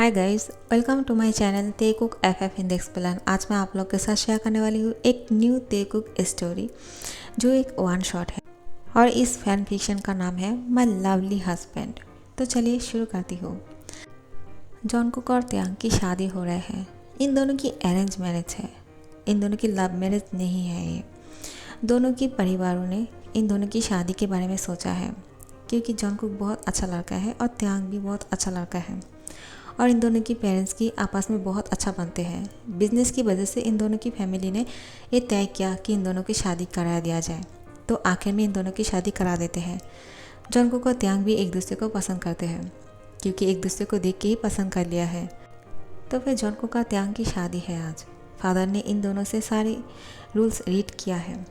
Hi guys, welcome to my channel ते cook F index plan. आज मैं आप लोग के साथ शेयर करने वाली हूँ एक न्यू ते कुक स्टोरी जो एक वन शॉट है और इस फैन फिक्शन का नाम है माय लवली हस्बैंड। तो चलिए शुरू करती हूँ। जॉन कुक और त्यांग की शादी हो रही है। इन दोनों की अरेंज मैरिज है, इन दोनों की लव मैरिज नहीं है। ये दोनों की परिवारों ने इन दोनों की शादी के बारे में सोचा है क्योंकि जॉन कुक बहुत अच्छा लड़का है और त्यांग भी बहुत अच्छा लड़का है और इन दोनों की पेरेंट्स की आपस में बहुत अच्छा बनते हैं। बिजनेस की वजह से इन दोनों की फैमिली ने ये तय किया कि इन दोनों की शादी करा दिया जाए, तो आखिर में इन दोनों की शादी करा देते हैं। जॉन कुक और त्यांग भी एक दूसरे को पसंद करते हैं क्योंकि एक दूसरे को देख के ही पसंद कर लिया है। तो फिर जॉन कुक और त्यांग की शादी है आज। फादर ने इन दोनों से सारे रूल्स रीड किया है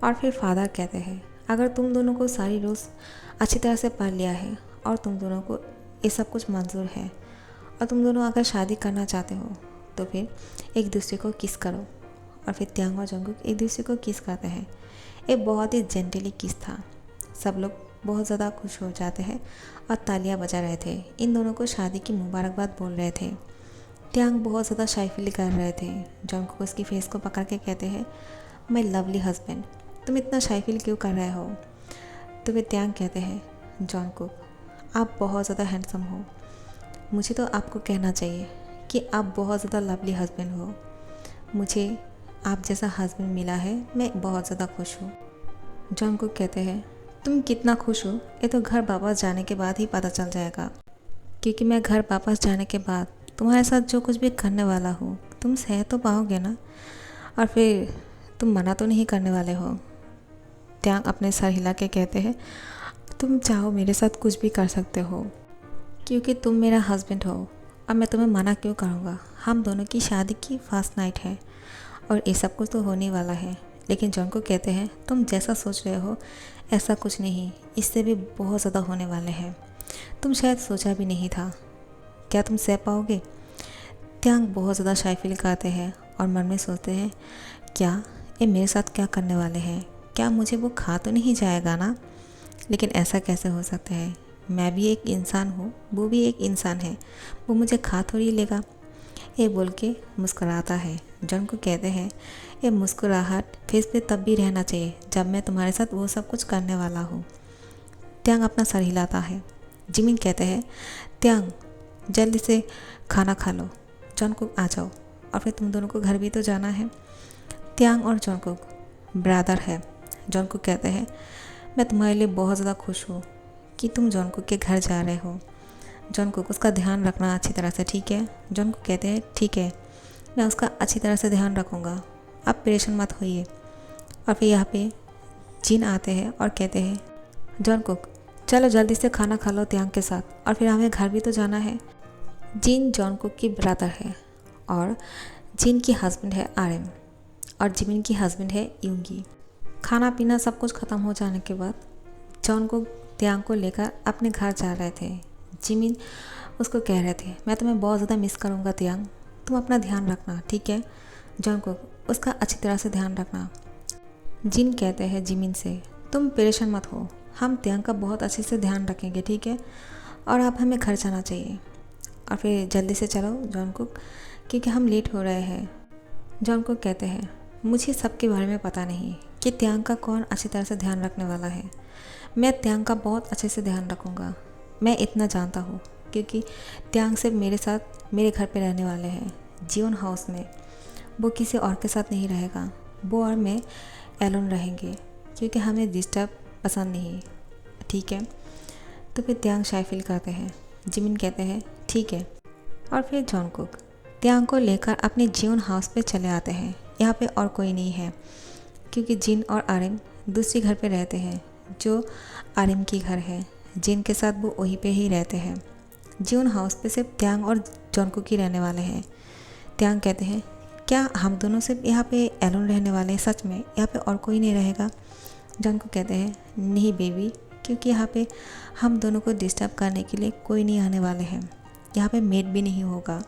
और फिर फादर कहते हैं अगर तुम दोनों को सारी रूल्स अच्छी तरह से पढ़ लिया है और तुम दोनों को ये सब कुछ मंजूर है और तुम दोनों अगर शादी करना चाहते हो तो फिर एक दूसरे को किस करो। और फिर त्यांग और जंगकुक एक दूसरे को किस करते हैं। एक बहुत ही जेंटली किस था। सब लोग बहुत ज़्यादा खुश हो जाते हैं और तालियां बजा रहे थे। इन दोनों को शादी की मुबारकबाद बोल रहे थे। त्यांग बहुत ज़्यादा शाई फील कर रहे थे। जंगकुक उसकी फेस को पकड़ के कहते हैं माय लवली हस्बैंड, तुम इतना शाई फील क्यों कर रहे हो। तो फिर त्यांग कहते हैं जंगकुक आप बहुत ज़्यादा हैंडसम हो, मुझे तो आपको कहना चाहिए कि आप बहुत ज़्यादा लवली हस्बैंड हो। मुझे आप जैसा हस्बैंड मिला है, मैं बहुत ज़्यादा खुश हूँ। जंगकुक कहते हैं तुम कितना खुश हो ये तो घर वापस जाने के बाद ही पता चल जाएगा, क्योंकि मैं घर वापस जाने के बाद तुम्हारे साथ जो कुछ भी करने वाला हूँ तुम सह तो पाओगे ना, और फिर तुम मना तो नहीं करने वाले हो। त्यांग अपने सर हिला के कहते हैं तुम चाहो मेरे साथ कुछ भी कर सकते हो क्योंकि तुम मेरा हस्बैंड हो और मैं तुम्हें मना क्यों करूँगा। हम दोनों की शादी की फर्स्ट नाइट है और ये सब कुछ तो होने वाला है। लेकिन जॉन को कहते हैं तुम जैसा सोच रहे हो ऐसा कुछ नहीं, इससे भी बहुत ज़्यादा होने वाले हैं। तुम शायद सोचा भी नहीं था। क्या तुम सह पाओगे। त्यांग बहुत ज़्यादा शाय फील करते हैं और मन में सोचते हैं क्या ये मेरे साथ क्या करने वाले हैं, क्या मुझे वो खा तो नहीं जाएगा ना। लेकिन ऐसा कैसे हो सकता है, मैं भी एक इंसान हूँ, वो भी एक इंसान है, वो मुझे खा थोड़ी लेगा। ये बोल के मुस्कुराता है। जॉन को कहते हैं ये मुस्कुराहट फेस पे तब भी रहना चाहिए जब मैं तुम्हारे साथ वो सब कुछ करने वाला हूँ। त्यांग अपना सर हिलाता है। जिमिन कहते हैं त्यांग जल्दी से खाना खा लो, जॉन को आ जाओ और फिर तुम दोनों को घर भी तो जाना है। त्यांग और जॉन को ब्रदर है। जॉन को कहते हैं मैं तुम्हारे लिए बहुत ज़्यादा खुश हूँ कि तुम जॉन कुक के घर जा रहे हो। जॉन कुक उसका ध्यान रखना अच्छी तरह से, ठीक है। जॉन कुक कहते हैं ठीक है, मैं उसका अच्छी तरह से ध्यान रखूँगा, आप परेशान मत होइए। और फिर यहाँ पे जिन आते हैं और कहते हैं जॉन कुक चलो जल्दी से खाना खा लो त्यांग के साथ और फिर हमें घर भी तो जाना है। जिन जॉन कुक की ब्रदर है और जिन की हस्बैंड है आरएम और जिमिन की हस्बैंड है यूंगी। खाना पीना सब कुछ ख़त्म हो जाने के बाद जॉन कुक त्यांग को लेकर अपने घर जा रहे थे। जिमिन उसको कह रहे थे मैं तुम्हें बहुत ज़्यादा मिस करूँगा त्यांग, तुम अपना ध्यान रखना, ठीक है। जॉन को उसका अच्छी तरह से ध्यान रखना। जिन कहते हैं जिमिन से तुम परेशान मत हो, हम त्यांग का बहुत अच्छे से ध्यान रखेंगे, ठीक है, और अब हमें घर जाना चाहिए और फिर जल्दी से चलो जॉन को, क्योंकि हम लेट हो रहे हैं। जॉन को कहते हैं मुझे सबके बारे में पता नहीं कि त्यांग का कौन अच्छी तरह से ध्यान रखने वाला है। मैं त्यांग का बहुत अच्छे से ध्यान रखूँगा, मैं इतना जानता हूँ क्योंकि त्यांग सिर्फ मेरे साथ मेरे घर पे रहने वाले हैं जीवन हाउस में। वो किसी और के साथ नहीं रहेगा, वो और मैं एलोन रहेंगे क्योंकि हमें डिस्टर्ब पसंद नहीं, ठीक है। तो फिर त्यांग शाय फील करते हैं। जिमिन कहते हैं ठीक है और फिर जॉन कुक त्यांग को लेकर अपने जीवन हाउस पे चले आते हैं। यहाँ पे और कोई नहीं है क्योंकि जिन और आरिम दूसरी घर पे रहते हैं जो आरिम की घर है। जिन के साथ वो वहीं पे ही रहते हैं। जीवन हाउस पे सिर्फ त्यांग और जॉन कुक ही रहने वाले हैं। त्यांग कहते हैं क्या हम दोनों सिर्फ यहाँ पे एलोन रहने वाले हैं, सच में यहाँ पे और कोई नहीं रहेगा। जॉन को कहते हैं नहीं बेबी, क्योंकि यहाँ पे हम दोनों को डिस्टर्ब करने के लिए कोई नहीं आने वाले हैं, यहाँ पे मेड भी नहीं होगा।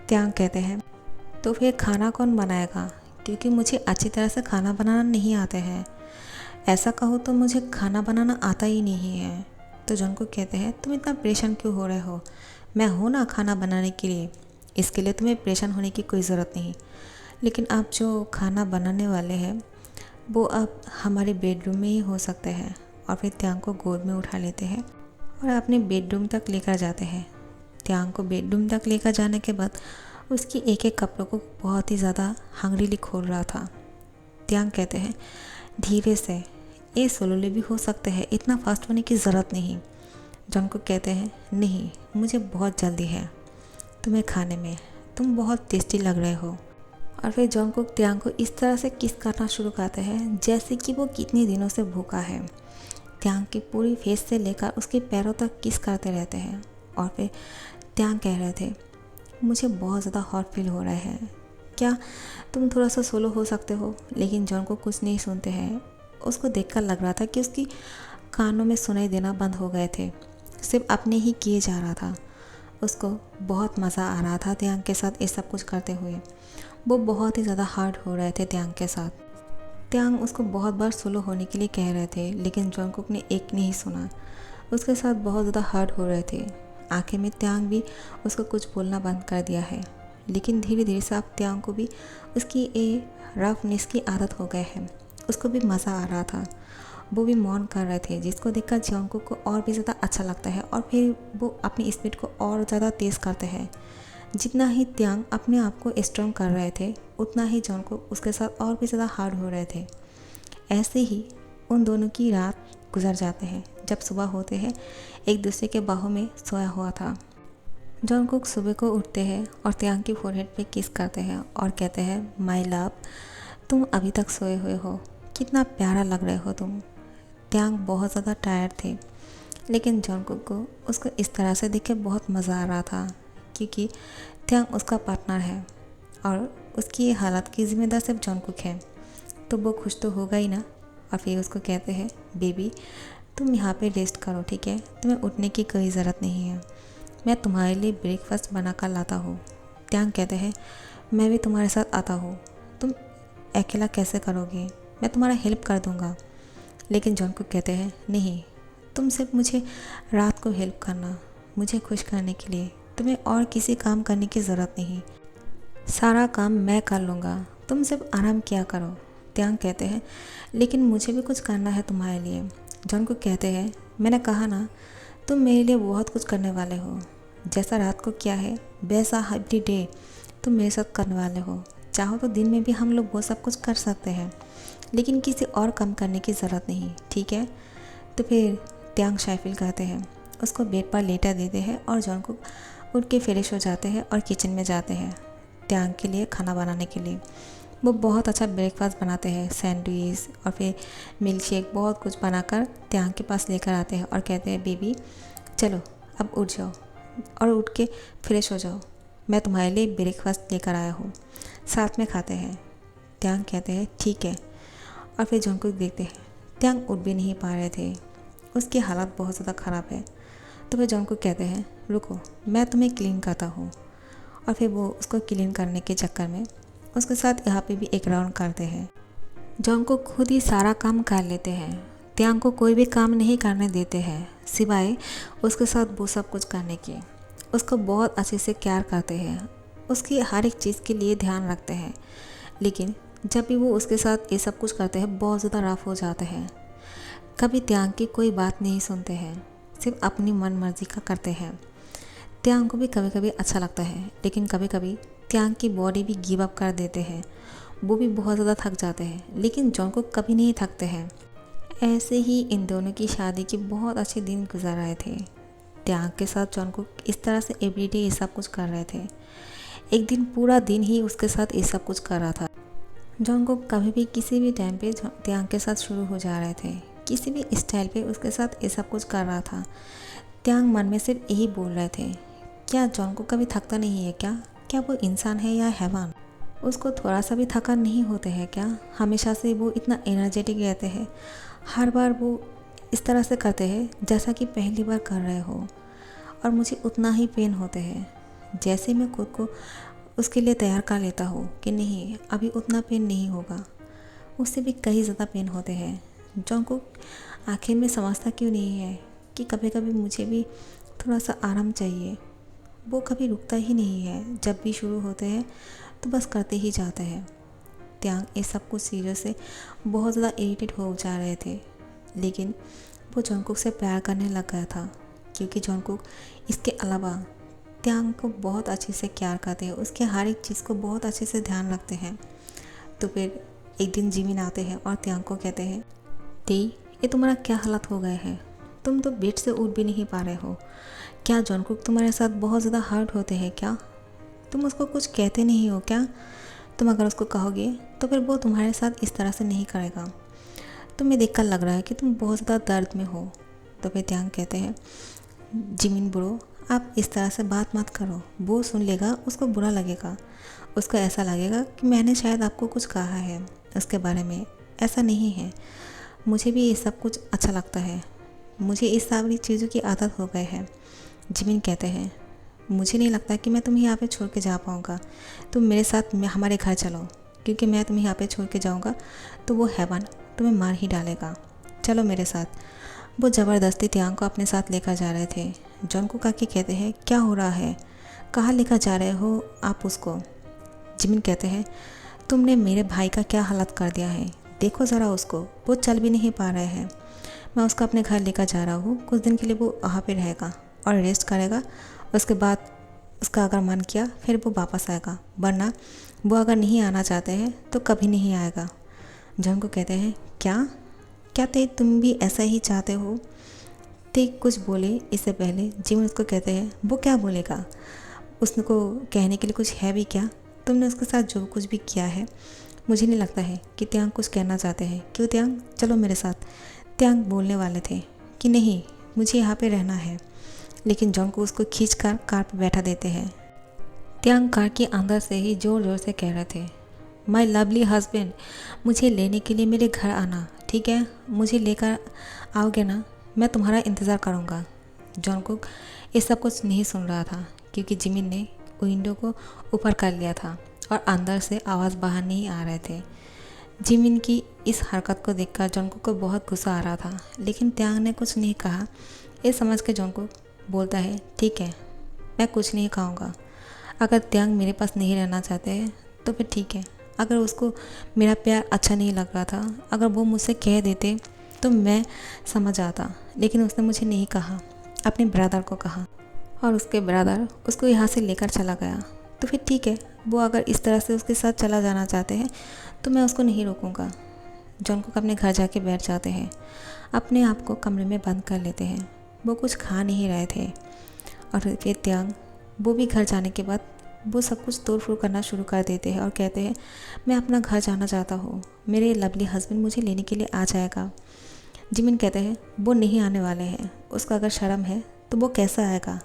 त्यांग कहते हैं तो फिर खाना कौन बनाएगा, क्योंकि मुझे अच्छी तरह से खाना बनाना नहीं आता है। ऐसा कहो तो मुझे खाना बनाना आता ही नहीं है। तो जॉन को कहते हैं तुम इतना परेशान क्यों हो रहे हो, मैं हूँ ना खाना बनाने के लिए, इसके लिए तुम्हें परेशान होने की कोई ज़रूरत नहीं। लेकिन आप जो खाना बनाने वाले हैं वो अब हमारे बेडरूम में ही हो सकते हैं। और फिर त्यांग को गोद में उठा लेते हैं और अपने बेडरूम तक लेकर जाते हैं। त्यांग को बेडरूम तक लेकर जाने के बाद उसकी एक एक कपड़ों को बहुत ही ज़्यादा हंग्रीली खोल रहा था। त्यांग कहते हैं धीरे से, ये स्लोली भी हो सकते हैं, इतना फास्ट होने की ज़रूरत नहीं। जॉनकुक कहते हैं नहीं, मुझे बहुत जल्दी है तुम्हें खाने में, तुम बहुत टेस्टी लग रहे हो। और फिर जॉनकुक त्यांग को इस तरह से किस करना शुरू करते हैं जैसे कि वो कितने दिनों से भूखा है। त्यांग की पूरी फेस से लेकर उसके पैरों तक किस करते रहते हैं। और फिर त्यांग कह रहे थे मुझे बहुत ज़्यादा हॉट फील हो रहा है, क्या तुम थोड़ा सा सोलो हो सकते हो। लेकिन जॉनकुक कुछ नहीं सुनते हैं। उसको देखकर लग रहा था कि उसकी कानों में सुनाई देना बंद हो गए थे, सिर्फ अपने ही किए जा रहा था। उसको बहुत मज़ा आ रहा था त्यांग के साथ ये सब कुछ करते हुए। वो बहुत ही ज़्यादा हार्ड हो रहे थे त्यांग के साथ। त्यांग उसको बहुत बार सोलो होने के लिए कह रहे थे लेकिन जॉनकुक ने एक नहीं सुना। उसके साथ बहुत ज़्यादा हार्ड हो रहे थे। आखिर में त्यांग भी उसको कुछ बोलना बंद कर दिया है। लेकिन धीरे धीरे से अब त्यांग को भी उसकी ए रफनेस की आदत हो गए है। उसको भी मज़ा आ रहा था, वो भी मौन कर रहे थे, जिसको देखकर जॉनकुक को और भी ज़्यादा अच्छा लगता है। और फिर वो अपनी स्पीड को और ज़्यादा तेज़ करते हैं। जितना ही त्यांग अपने आप को स्ट्रॉन्ग कर रहे थे उतना ही जॉनकुक उसके साथ और भी ज़्यादा हार्ड हो रहे थे। ऐसे ही उन दोनों की रात गुजर जाते हैं। जब सुबह होते हैं एक दूसरे के बाहों में सोया हुआ था। जॉनकुक सुबह को उठते हैं और त्यांग की फोरहेड पे किस करते हैं और कहते हैं माय लव, तुम अभी तक सोए हुए हो, कितना प्यारा लग रहे हो तुम। त्यांग बहुत ज़्यादा टायर्ड थे लेकिन जॉनकुक को उसको इस तरह से देख के बहुत मज़ा आ रहा था क्योंकि त्यांग उसका पार्टनर है और उसकी हालत की ज़िम्मेदार सिर्फ जॉनकुक है, तो वो खुश तो होगा ही ना। और फिर उसको कहते हैं बेबी तुम यहाँ पे रेस्ट करो, ठीक है, तुम्हें उठने की कोई ज़रूरत नहीं है, मैं तुम्हारे लिए ब्रेकफास्ट बना कर लाता हूँ। त्यांग कहते हैं मैं भी तुम्हारे साथ आता हूँ, तुम अकेला कैसे करोगे, मैं तुम्हारा हेल्प कर दूँगा। लेकिन जॉनकुक कहते हैं नहीं, तुम सिर्फ मुझे रात को हेल्प करना, मुझे खुश करने के लिए, तुम्हें और किसी काम करने की ज़रूरत नहीं, सारा काम मैं कर लूँगा, तुम सिर्फ आराम किया करो। त्यांग कहते हैं लेकिन मुझे भी कुछ करना है तुम्हारे लिए। जॉनकुक कहते हैं मैंने कहा ना, तुम मेरे लिए बहुत कुछ करने वाले हो, जैसा रात को किया है वैसा एवरी डे तुम मेरे साथ करने वाले हो। चाहो तो दिन में भी हम लोग वो सब कुछ कर सकते हैं लेकिन किसी और काम करने की ज़रूरत नहीं, ठीक है। तो फिर त्यांग शाइफिल कहते हैं, उसको बेड पर लेटा देते हैं और जॉनकुक उठ के फ्रेश हो जाते हैं और किचन में जाते हैं त्यांग के लिए खाना बनाने के लिए। वो बहुत अच्छा ब्रेकफास्ट बनाते हैं, सैंडविच और फिर मिल्क शेक, बहुत कुछ बनाकर त्यांग के पास लेकर आते हैं और कहते हैं बेबी चलो अब उठ जाओ और उठ के फ्रेश हो जाओ, मैं तुम्हारे लिए ब्रेकफास्ट लेकर आया हूँ, साथ में खाते हैं। त्यांग कहते हैं ठीक है। और फिर जॉनकुक देखते हैं त्यांग उठ भी नहीं पा रहे थे, उसकी हालत बहुत ज़्यादा ख़राब है। तो फिर जॉनकुक कहते हैं रुको मैं तुम्हें क्लीन करता हूँ। और फिर वो उसको क्लीन करने के चक्कर में उसके साथ यहाँ पे भी एक राउंड करते हैं। जॉनकुक खुद ही सारा काम कर लेते हैं, त्यांग को कोई भी काम नहीं करने देते हैं सिवाय उसके साथ वो सब कुछ करने के। उसको बहुत अच्छे से केयर करते हैं, उसकी हर एक चीज़ के लिए ध्यान रखते हैं। लेकिन जब भी वो उसके साथ ये सब कुछ करते हैं बहुत ज़्यादा रफ हो जाते हैं। कभी त्यांग की कोई बात नहीं सुनते हैं, सिर्फ अपनी मन मर्जी का करते हैं। त्यांग को भी कभी कभी अच्छा लगता है लेकिन कभी कभी त्यांग की बॉडी भी गिव अप कर देते हैं, वो भी बहुत ज़्यादा थक जाते हैं। लेकिन जॉनकुक कभी नहीं थकते हैं। ऐसे ही इन दोनों की शादी के बहुत अच्छे दिन गुजर रहे थे। त्यांग के साथ जॉनकुक इस तरह से एवरीडे ये सब कुछ कर रहे थे। एक दिन पूरा दिन ही उसके साथ ये सब कुछ कर रहा था। जॉनकुक कभी भी किसी भी टाइम पे त्यांग के साथ शुरू हो जा रहे थे, किसी भी स्टाइल पे उसके साथ ये सब कुछ कर रहा था। त्यांग मन में सिर्फ यही बोल रहे थे क्या जॉनकुक कभी थकता नहीं है क्या वो इंसान है या हैवान, उसको थोड़ा सा भी थकान नहीं होते हैं क्या, हमेशा से वो इतना एनर्जेटिक रहते हैं, हर बार वो इस तरह से करते हैं जैसा कि पहली बार कर रहे हो और मुझे उतना ही पेन होते हैं। जैसे मैं खुद को उसके लिए तैयार कर लेता हूँ कि नहीं अभी उतना पेन नहीं होगा, उससे भी कहीं ज़्यादा पेन होते हैं। जॉनकुक आखिर में समझता क्यों नहीं है कि कभी कभी मुझे भी थोड़ा सा आराम चाहिए, वो कभी रुकता ही नहीं है, जब भी शुरू होते हैं तो बस करते ही जाते हैं। त्यांग इस सब कुछ चीज़ों से बहुत ज़्यादा इरिटेट हो जा रहे थे, लेकिन वो जॉनकुक से प्यार करने लग गया था, क्योंकि जॉनकुक इसके अलावा त्यांग को बहुत अच्छे से केयर करते हैं, उसके हर एक चीज़ को बहुत अच्छे से ध्यान रखते हैं। तो फिर एक दिन जिमिन आते हैं और त्यांग को कहते हैं, ती ये तुम्हारा क्या हालत हो गए है, तुम तो बेड से उठ भी नहीं पा रहे हो। क्या जॉनकुक तुम्हारे साथ बहुत ज़्यादा हर्ट होते हैं क्या? तुम उसको कुछ कहते नहीं हो क्या? तुम अगर उसको कहोगे तो फिर वो तुम्हारे साथ इस तरह से नहीं करेगा। तुम्हें देखकर लग रहा है कि तुम बहुत ज़्यादा दर्द में हो। तो फिर त्यांग कहते हैं, जिमिन ब्रो आप इस तरह से बात मत करो, वो सुन लेगा, उसको बुरा लगेगा, उसको ऐसा लगेगा कि मैंने शायद आपको कुछ कहा है उसके बारे में। ऐसा नहीं है, मुझे भी ये सब कुछ अच्छा लगता है, मुझे इस सारी चीज़ों की आदत हो गई है। जिमिन कहते हैं, मुझे नहीं लगता कि मैं तुम्हें यहाँ पे छोड़ के जा पाऊँगा, तुम मेरे साथ हमारे घर चलो, क्योंकि मैं तुम्हें यहाँ पे छोड़ के जाऊँगा तो वो हेवन तुम्हें मार ही डालेगा। चलो मेरे साथ। वो ज़बरदस्ती त्यांग को अपने साथ लेकर जा रहे थे। जॉनकुक आके कहते हैं, क्या हो रहा है, कहाँ लेकर जा रहे हो आप उसको? जिमिन कहते हैं, तुमने मेरे भाई का क्या हालत कर दिया है, देखो ज़रा उसको, वो चल भी नहीं पा रहे हैं। मैं उसको अपने घर लेकर जा रहा हूँ, कुछ दिन के लिए वो वहाँ पे रहेगा और रेस्ट करेगा, उसके बाद उसका अगर मन किया फिर वो वापस आएगा, वरना वो अगर नहीं आना चाहते हैं तो कभी नहीं आएगा। जॉनकुक कहते हैं, क्या क्या ते तुम भी ऐसा ही चाहते हो? ते कुछ बोले इससे पहले जिमिन उसको कहते हैं, वो क्या बोलेगा, उसको कहने के लिए कुछ है भी क्या? तुमने उसके साथ जो कुछ भी किया है, मुझे नहीं लगता है कि त्यांग कुछ कहना चाहते हैं। क्यों त्यांग, चलो मेरे साथ। त्यांग बोलने वाले थे कि नहीं मुझे यहाँ पे रहना है, लेकिन जॉनकुक उसको खींच कर कार पर बैठा देते हैं। त्यांग कार के अंदर से ही ज़ोर ज़ोर से कह रहे थे, माई लवली हस्बैंड, मुझे लेने के लिए मेरे घर आना, ठीक है? मुझे लेकर आओगे ना, मैं तुम्हारा इंतज़ार करूँगा। जॉनकुक ये सब कुछ नहीं सुन रहा था, क्योंकि जिमिन ने विंडो को ऊपर कर लिया था और अंदर से आवाज़ बाहर नहीं आ रहे थे। जिमिन की इस हरकत को देखकर जॉनकुक को बहुत गुस्सा आ रहा था, लेकिन त्यांग ने कुछ नहीं कहा। ये समझ के जॉनकुक बोलता है, ठीक है, मैं कुछ नहीं खाऊंगा। अगर त्यांग मेरे पास नहीं रहना चाहते हैं तो फिर ठीक है। अगर उसको मेरा प्यार अच्छा नहीं लग रहा था, अगर वो मुझसे कह देते तो मैं समझ आता, लेकिन उसने मुझे नहीं कहा, अपने ब्रदर को कहा और उसके ब्रदर उसको यहाँ से लेकर चला गया। तो फिर ठीक है, वो अगर इस तरह से उसके साथ चला जाना चाहते हैं तो मैं उसको नहीं रोकूंगा। जॉनकुक अपने घर जाके बैठ जाते हैं, अपने आप को कमरे में बंद कर लेते हैं। वो कुछ खा नहीं रहे थे और फिर त्यांग वो भी घर जाने के बाद वो सब कुछ तोड़ फोड़ करना शुरू कर देते हैं और कहते हैं, मैं अपना घर जाना चाहता हूँ, मेरे लवली हस्बैंड मुझे लेने के लिए आ जाएगा। जिमिन कहते हैं, वो नहीं आने वाले हैं, उसको अगर शर्म है तो वो कैसा आएगा,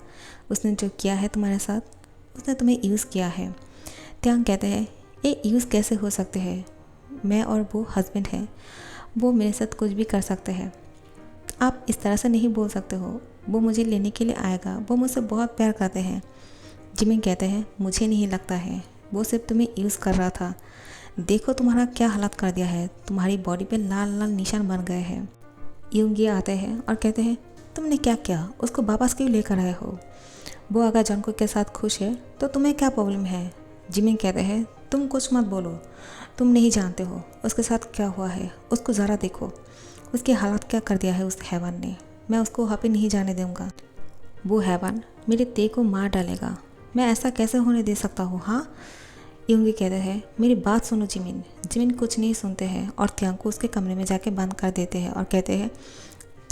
उसने जो किया है तुम्हारे साथ, उसने तुम्हें यूज़ किया है। त्यांग कहते हैं, ये यूज़ कैसे हो सकते हैं, मैं और वो हस्बैंड हैं, वो मेरे साथ कुछ भी कर सकते हैं, आप इस तरह से नहीं बोल सकते हो, वो मुझे लेने के लिए आएगा, वो मुझसे बहुत प्यार करते हैं। जिमिन कहते हैं, मुझे नहीं लगता है, वो सिर्फ तुम्हें यूज़ कर रहा था, देखो तुम्हारा क्या हालत कर दिया है, तुम्हारी बॉडी पे लाल लाल निशान बन गए हैं। यूंगी आते हैं और कहते हैं, तुमने क्या किया, उसको वापस क्यों लेकर आए हो? वो अगर जॉनकुक के साथ खुश है तो तुम्हें क्या प्रॉब्लम है? जिमिन कहते हैं, तुम कुछ मत बोलो, तुम नहीं जानते हो उसके साथ क्या हुआ है, उसको ज़रा देखो, उसकी हालत क्या कर दिया है उस हैवान ने, मैं उसको वहाँ पे नहीं जाने दूँगा। वो हैवान मेरे ते को मार डालेगा, मैं ऐसा कैसे होने दे सकता हूँ? हाँ, यूंगी कहते हैं, मेरी बात सुनो जिमिन। जिमिन कुछ नहीं सुनते हैं और त्यांग को उसके कमरे में जाके बंद कर देते हैं और कहते हैं,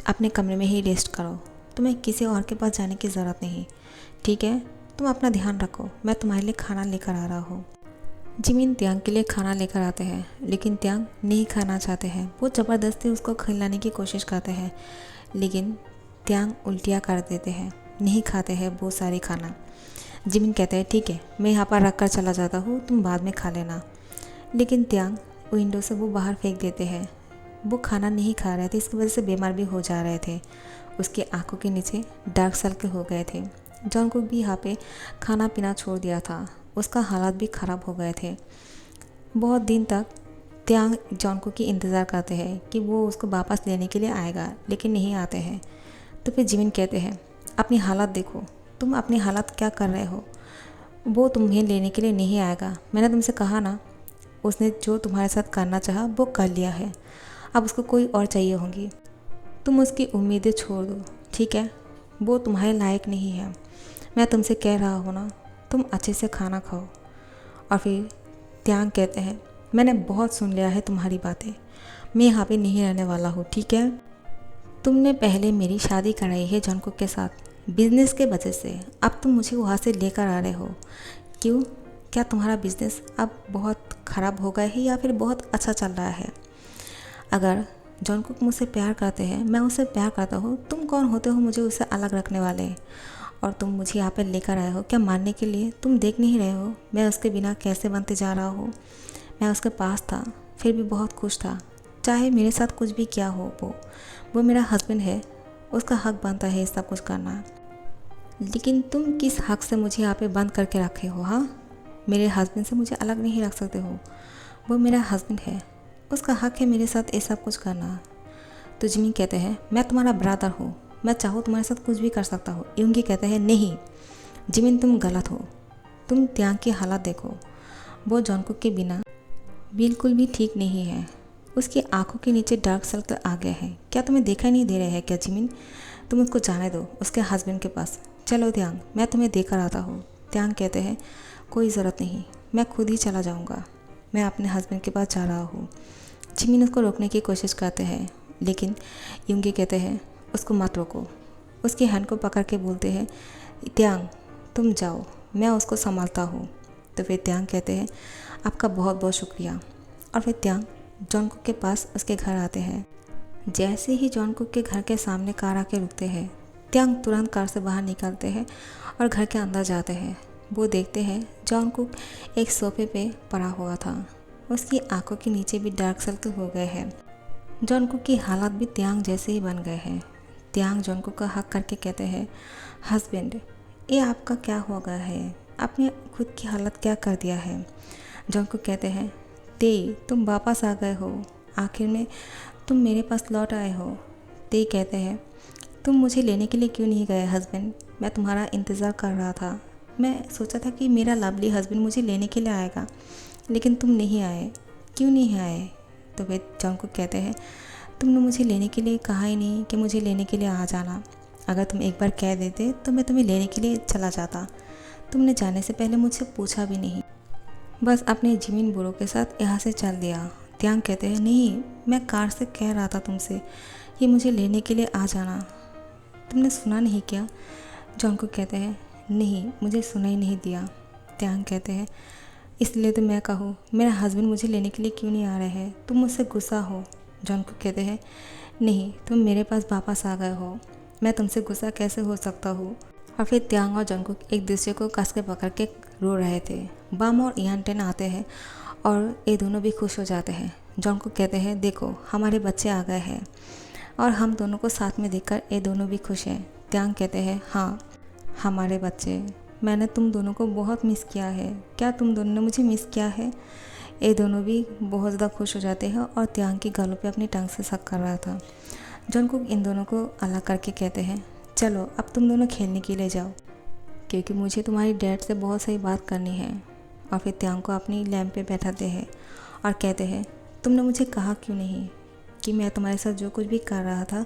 अपने कमरे में ही रेस्ट करो, तुम्हें किसी और के पास जाने की ज़रूरत नहीं, ठीक है? तुम अपना ध्यान रखो, मैं तुम्हारे लिए खाना लेकर आ रहा हूँ। जिमिन त्यांग के लिए खाना लेकर आते हैं, लेकिन त्यांग नहीं खाना चाहते हैं। वो ज़बरदस्ती उसको खिलाने की कोशिश करते हैं, लेकिन त्यांग उल्टियाँ कर देते हैं, नहीं खाते हैं वो सारी खाना। जिमिन कहते हैं, ठीक है, मैं यहाँ पर रख कर चला जाता हूँ, तुम बाद में खा लेना। लेकिन त्यांग विंडो से वो बाहर फेंक देते हैं। वो खाना नहीं खा रहे थे, इसकी वजह से बीमार भी हो जा रहे थे। उसकी आंखों के नीचे डार्क सर्कल हो गए थे। जॉनकुक भी यहाँ पे खाना पीना छोड़ दिया था, उसका हालात भी ख़राब हो गए थे। बहुत दिन तक त्यांग जॉनकुक की इंतज़ार करते हैं कि वो उसको वापस लेने के लिए आएगा, लेकिन नहीं आते हैं। तो फिर जिमिन कहते हैं, अपनी हालत देखो, तुम अपनी हालत क्या कर रहे हो? वो तुम्हें लेने के लिए नहीं आएगा। मैंने तुमसे कहा ना, उसने जो तुम्हारे साथ करना चाहा वो कर लिया है, अब उसको कोई और चाहिए होगी। तुम उसकी उम्मीदें छोड़ दो, ठीक है? वो तुम्हारे लायक नहीं है। मैं तुमसे कह रहा हूँ ना, तुम अच्छे से खाना खाओ। और फिर त्याग कहते हैं, मैंने बहुत सुन लिया है तुम्हारी बातें, मैं यहाँ पे नहीं रहने वाला हूँ, ठीक है? तुमने पहले मेरी शादी कराई है जॉनकुक के साथ बिजनेस के वजह से, अब तुम मुझे वहाँ से लेकर आ रहे हो। क्यों? क्या तुम्हारा बिजनेस अब बहुत ख़राब हो गया है या फिर बहुत अच्छा चल रहा है? अगर जॉनकुक मुझसे प्यार करते हैं, मैं उससे प्यार करता हूँ, तुम कौन होते हो मुझे उससे अलग रखने वाले? और तुम मुझे यहाँ पर लेकर आए हो क्या मारने के लिए? तुम देख नहीं रहे हो मैं उसके बिना कैसे बनते जा रहा हूँ? मैं उसके पास था फिर भी बहुत खुश था, चाहे मेरे साथ कुछ भी क्या हो। वो मेरा हस्बैंड है, उसका हक बनता है ये सब कुछ करना। लेकिन तुम किस हक से मुझे यहाँ पे बंद करके रखे हो? हाँ, मेरे हस्बैंड से मुझे अलग नहीं रख सकते हो। वो मेरा हस्बैंड है, उसका हक है मेरे साथ ये सब कुछ करना। तो जिमी कहते हैं, मैं तुम्हारा ब्रदर हूँ, मैं चाहूँ तुम्हारे साथ कुछ भी कर सकता हूँ। यूंगी कहते हैं, नहीं जिमिन तुम गलत हो, तुम त्याग की हालत देखो, वो जॉनकुक के बिना बिल्कुल भी ठीक नहीं है। उसकी आंखों के नीचे डार्क सर्कल आ गए हैं। क्या तुम्हें देखा नहीं दे रहे हैं क्या जिमिन? तुम उसको जाने दो उसके हस्बैंड के पास। चलो त्याग, मैं तुम्हें देकर आता हूँ। त्याग कहते हैं, कोई ज़रूरत नहीं, मैं खुद ही चला जाऊँगा, मैं अपने हस्बैंड के पास जा रहा हूँ। जिमिन उसको रोकने की कोशिश करते हैं, लेकिन यूंगी कहते हैं, उसको मत रोको। उसकी हैंड को पकड़ के बोलते हैं, त्याग तुम जाओ, मैं उसको संभालता हूँ। तो फिर त्याग कहते हैं, आपका बहुत बहुत शुक्रिया। और फिर त्याग जॉनकुक के पास उसके घर आते हैं। जैसे ही जॉनकुक के घर के सामने कार आके रुकते हैं, त्याग तुरंत कार से बाहर निकलते हैं और घर के अंदर जाते हैं। वो देखते हैं जॉनकुक एक सोफे पे पड़ा हुआ था, उसकी आंखों के नीचे भी डार्क सर्कल हो गए हैं। जॉनकुक की हालत भी त्याग जैसे ही बन गए हैं। त्याग जॉनकुक का हक करके कहते हैं, हस्बैंड ये आपका क्या हो गया है? आपने खुद की हालत क्या कर दिया है? जॉनकुक कहते हैं, तुम वापस आ गए हो, आखिर में तुम मेरे पास लौट आए हो। ते कहते हैं, तुम मुझे लेने के लिए क्यों नहीं गए हस्बैंड? मैं तुम्हारा इंतज़ार कर रहा था, मैं सोचा था कि मेरा लवली हस्बैंड मुझे लेने के लिए आएगा, लेकिन तुम नहीं आए। क्यों नहीं आए? तो वे जॉनकुक कहते हैं, तुमने मुझे लेने के लिए कहा ही नहीं कि मुझे लेने के लिए आ जाना। अगर तुम एक बार कह देते तो मैं तुम्हें लेने के लिए चला जाता। तुमने जाने से पहले मुझसे पूछा भी नहीं, बस अपने जिमिन बुरो के साथ यहाँ से चल दिया। त्याग कहते हैं, नहीं मैं कार से कह रहा था तुमसे कि मुझे लेने के लिए आ जाना, तुमने सुना नहीं क्या? जॉनकुक कहते हैं, नहीं मुझे सुना ही नहीं दिया। त्याग कहते हैं, इसलिए तो मैं कहूँ मेरा हस्बैंड मुझे लेने के लिए क्यों नहीं आ रहे हैं? तुम मुझसे गुस्सा हो? जॉनकुक कहते हैं, नहीं तुम मेरे पास वापस आ गए हो, मैं तुमसे गुस्सा कैसे हो सकता हूँ? और फिर त्याग और जॉनकुक एक दूसरे को कस के पकड़ के रो रहे थे। बम और इयान टेन आते हैं और ये दोनों भी खुश हो जाते हैं। जॉनकुक कहते हैं, देखो हमारे बच्चे आ गए हैं और हम दोनों को साथ में देखकर ये दोनों भी खुश हैं। त्याग कहते हैं, हाँ हमारे बच्चे, मैंने तुम दोनों को बहुत मिस किया है। क्या तुम दोनों ने मुझे मिस किया है? ये दोनों भी बहुत ज़्यादा खुश हो जाते हैं और त्याग की गालों पे अपनी टांग से शक कर रहा था। जॉनकुक इन दोनों को अलग करके कहते हैं, चलो अब तुम दोनों खेलने के लिए जाओ, क्योंकि मुझे तुम्हारी डैड से बहुत सही बात करनी है। और फिर त्याग को अपनी लैंप पे बैठाते हैं और कहते हैं, तुमने मुझे कहा क्यों नहीं कि मैं तुम्हारे साथ जो कुछ भी कर रहा था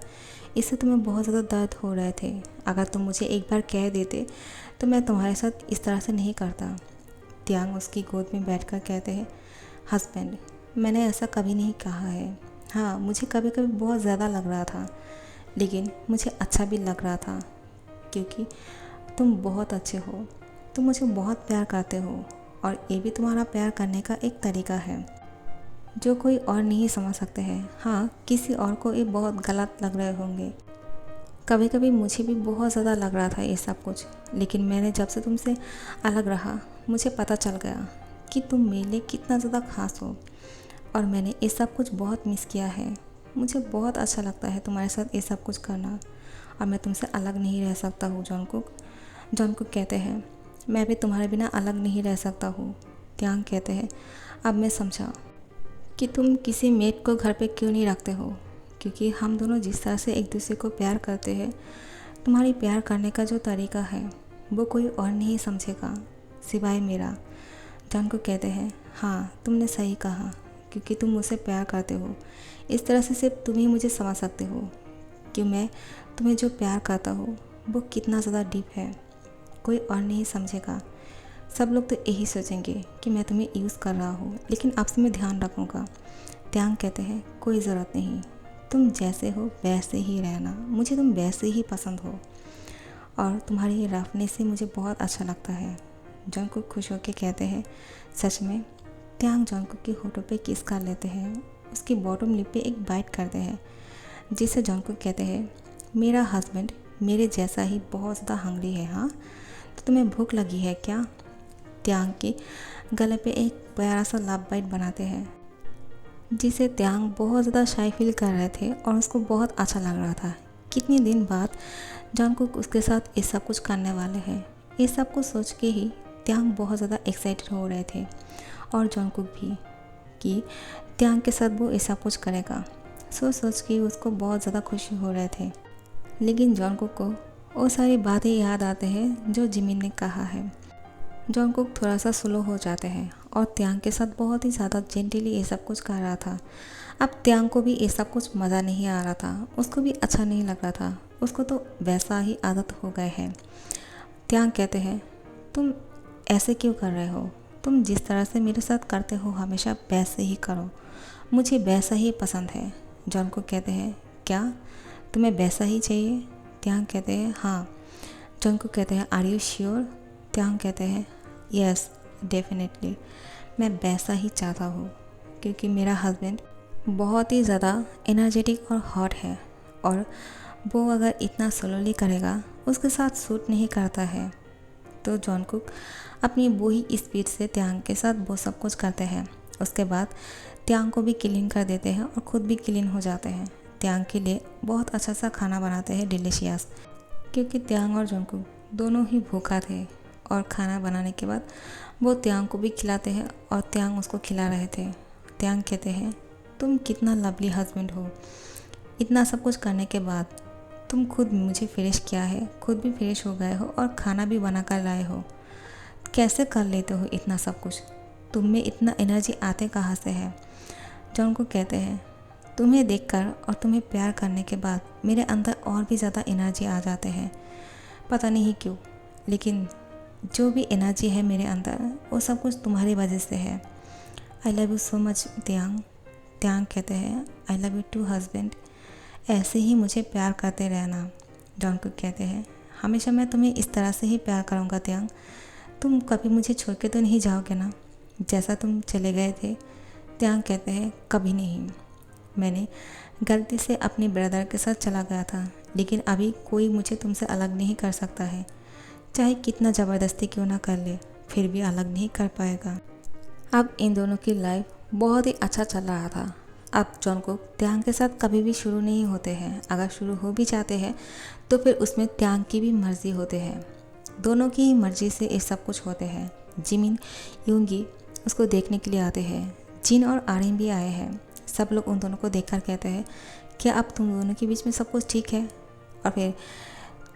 इससे तुम्हें बहुत ज़्यादा दर्द हो रहे थे? अगर तुम मुझे एक बार कह देते तो मैं तुम्हारे साथ इस तरह से नहीं करता। त्याग उसकी गोद में बैठकर कहते हैं, हस्बैंड मैंने ऐसा कभी नहीं कहा है। हाँ मुझे कभी कभी बहुत ज़्यादा लग रहा था, लेकिन मुझे अच्छा भी लग रहा था, क्योंकि तुम बहुत अच्छे हो, तुम मुझे बहुत प्यार करते हो और ये भी तुम्हारा प्यार करने का एक तरीका है जो कोई और नहीं समझ सकते हैं। हाँ किसी और को ये बहुत गलत लग रहे होंगे, कभी कभी मुझे भी बहुत ज़्यादा लग रहा था ये सब कुछ, लेकिन मैंने जब से तुमसे अलग रहा मुझे पता चल गया कि तुम मेरे लिए कितना ज़्यादा खास हो और मैंने ये सब कुछ बहुत मिस किया है। मुझे बहुत अच्छा लगता है तुम्हारे साथ ये सब कुछ करना और मैं तुमसे अलग नहीं रह सकता हूँ जॉनकुक। जॉनकुक कहते हैं, मैं भी तुम्हारे बिना अलग नहीं रह सकता हूँ। त्याग कहते हैं, अब मैं समझा कि तुम किसी मेड को घर पे क्यों नहीं रखते हो, क्योंकि हम दोनों जिस तरह से एक दूसरे को प्यार करते हैं, तुम्हारी प्यार करने का जो तरीका है वो कोई और नहीं समझेगा सिवाय मेरा। जंगकुक कहते हैं हाँ तुमने सही कहा, क्योंकि तुम मुझसे प्यार करते हो। इस तरह से सिर्फ तुम ही मुझे समझ सकते हो कि मैं तुम्हें जो प्यार करता हूँ वो कितना ज़्यादा डीप है। कोई और नहीं समझेगा। सब लोग तो यही सोचेंगे कि मैं तुम्हें यूज़ कर रहा हूँ, लेकिन आपसे मैं ध्यान रखूँगा। त्यांग कहते हैं कोई ज़रूरत नहीं, तुम जैसे हो वैसे ही रहना, मुझे तुम वैसे ही पसंद हो और तुम्हारी रफनेस से मुझे बहुत अच्छा लगता है। जंगकुक खुश होकर कहते हैं सच में। त्यांग जंगकुक के होठों पे किस कर लेते हैं, उसकी बॉटम लिप पे एक बाइट करते हैं, जिससे जंगकुक कहते हैं मेरा हस्बैंड मेरे जैसा ही बहुत ज़्यादा हंग्री है। हाँ तो तुम्हें भूख लगी है क्या? त्यांग के गले पे एक प्यारा सा लव बाइट बनाते हैं, जिसे त्यांग बहुत ज़्यादा शाई फील कर रहे थे और उसको बहुत अच्छा लग रहा था। कितने दिन बाद जंगकुक उसके साथ ये सब कुछ करने वाले हैं, ये सब कुछ सोच के ही त्यांग बहुत ज़्यादा एक्साइटेड हो रहे थे और जंगकुक भी कि त्यांग के साथ वो ऐसा कुछ करेगा। सोच के उसको बहुत ज़्यादा खुशी हो रहे थे। लेकिन जंगकुक को वो सारी बातें याद आते हैं जो जिमिन ने कहा है। जंगकुक थोड़ा सा स्लो हो जाते हैं और त्यांग के साथ बहुत ही ज़्यादा जेंटली ये सब कुछ कर रहा था। अब त्यांग को भी ये सब कुछ मज़ा नहीं आ रहा था, उसको भी अच्छा नहीं लग रहा था, उसको तो वैसा ही आदत हो गए हैं। त्यांग कहते हैं तुम ऐसे क्यों कर रहे हो, तुम जिस तरह से मेरे साथ करते हो हमेशा वैसे ही करो, मुझे वैसा ही पसंद है। जंगकुक कहते हैं क्या तुम्हें वैसा ही चाहिए? त्यांग कहते हैं हाँ। जंगकुक कहते हैं आर यू श्योर? त्यांग कहते हैं यस डेफिनेटली, मैं वैसा ही चाहता हूँ, क्योंकि मेरा हस्बैंड बहुत ही ज़्यादा एनर्जेटिक और हॉट है और वो अगर इतना स्लोली करेगा उसके साथ सूट नहीं करता है। तो जंगकुक अपनी वही स्पीड से त्यांग के साथ वो सब कुछ करते हैं। उसके बाद त्यांग को भी क्लीन कर देते हैं और ख़ुद भी क्लीन हो जाते हैं। त्यांग के लिए बहुत अच्छा सा खाना बनाते हैं डिलीशियस, क्योंकि त्यांग और जंगकुक दोनों ही भूखा थे और खाना बनाने के बाद वो त्यांग को भी खिलाते हैं और त्यांग उसको खिला रहे थे। त्यांग कहते हैं तुम कितना लवली हस्बैंड हो, इतना सब कुछ करने के बाद तुम खुद मुझे फ्रेश किया है, खुद भी फ्रेश हो गए हो और खाना भी बना कर लाए हो। कैसे कर लेते हो इतना सब कुछ, तुम में इतना एनर्जी आते कहाँ से है? जंगकुक कहते हैं तुम्हें देखकर और तुम्हें प्यार करने के बाद मेरे अंदर और भी ज़्यादा एनर्जी आ जाते हैं, पता नहीं क्यों, लेकिन जो भी एनर्जी है मेरे अंदर वो सब कुछ तुम्हारी वजह से है। I love you so much Taehyung. Taehyung कहते हैं I love you too husband, ऐसे ही मुझे प्यार करते रहना। जंगकुक कहते हैं हमेशा मैं तुम्हें इस तरह से ही प्यार करूँगा त्यांग, तुम कभी मुझे छोड़ के तो नहीं जाओगे ना, जैसा तुम चले गए थे? त्यांग कहते हैं कभी नहीं, मैंने गलती से अपने ब्रदर के साथ चला गया था, लेकिन अभी कोई मुझे तुमसे अलग नहीं कर सकता है, चाहे कितना ज़बरदस्ती क्यों ना कर ले फिर भी अलग नहीं कर पाएगा। अब इन दोनों की लाइफ बहुत ही अच्छा चल रहा था। अब जंगकुक त्यांग के साथ कभी भी शुरू नहीं होते हैं, अगर शुरू हो भी जाते हैं तो फिर उसमें त्यांग की भी मर्ज़ी होते हैं, दोनों की ही मर्ज़ी से ये सब कुछ होते हैं। जिमिन यूंगी उसको देखने के लिए आते हैं, जिन और आर्यन भी आए हैं। सब लोग उन दोनों को देखकर कहते हैं क्या अब तुम दोनों के बीच में सब कुछ ठीक है? और फिर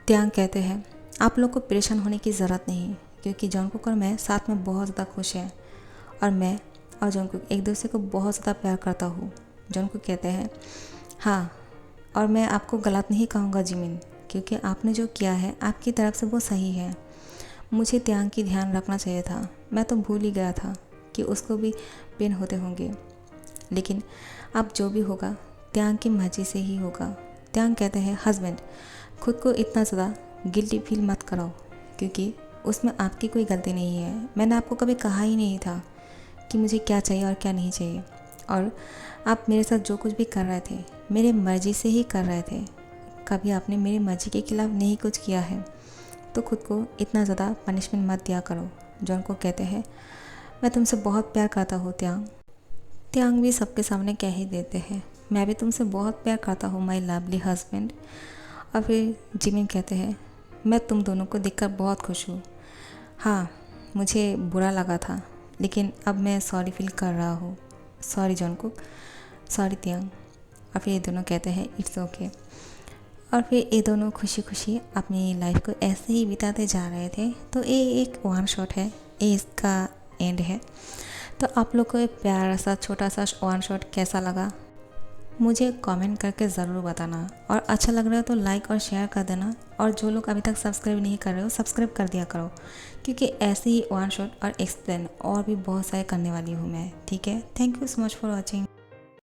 त्यांग कहते हैं आप लोग को परेशान होने की ज़रूरत नहीं, क्योंकि जंगकुक और मैं साथ में बहुत ज़्यादा खुश हैं और मैं और जंगकुक एक दूसरे को बहुत ज़्यादा प्यार करता हूँ। जंगकुक कहते हैं हाँ, और मैं आपको गलत नहीं कहूँगा जिमिन, क्योंकि आपने जो किया है आपकी तरफ से वो सही है। मुझे त्यांग की ध्यान रखना चाहिए था, मैं तो भूल ही गया था कि उसको भी पेन होते होंगे, लेकिन अब जो भी होगा त्यांग की मर्जी से ही होगा। त्यांग कहते हैं हस्बैंड खुद को इतना ज़्यादा गिल्टी फील मत करो, क्योंकि उसमें आपकी कोई गलती नहीं है। मैंने आपको कभी कहा ही नहीं था कि मुझे क्या चाहिए और क्या नहीं चाहिए, और आप मेरे साथ जो कुछ भी कर रहे थे मेरे मर्ज़ी से ही कर रहे थे, कभी आपने मेरी मर्ज़ी के खिलाफ़ नहीं कुछ किया है, तो खुद को इतना ज़्यादा पनिशमेंट मत दिया करो। जंगकुक कहते हैं मैं तुमसे बहुत प्यार करता हूँ त्यांग। त्यांग भी सबके सामने कह ही देते हैं मैं भी तुमसे बहुत प्यार करता हूँ माय लवली हस्बैंड। और फिर जिमिन कहते हैं मैं तुम दोनों को देखकर बहुत खुश हूँ, हाँ मुझे बुरा लगा था, लेकिन अब मैं सॉरी फील कर रहा हूँ। Sorry Jungkook, sorry Taehyung. और फिर ये दोनों कहते हैं इट्स ओके। और फिर ये दोनों खुशी खुशी अपनी लाइफ को ऐसे ही बिताते जा रहे थे। तो ये एक वन शॉट है, ये इसका एंड है। तो आप लोग को एक प्यारा सा छोटा सा वन शॉट कैसा लगा मुझे कमेंट करके ज़रूर बताना, और अच्छा लग रहा है तो लाइक और शेयर कर देना। और जो लोग अभी तक सब्सक्राइब नहीं कर रहे हो सब्सक्राइब कर दिया करो, क्योंकि ऐसे ही वन शॉट और एक्सप्लेन और भी बहुत सारे करने वाली हूँ मैं। ठीक है, thank you so much for watching.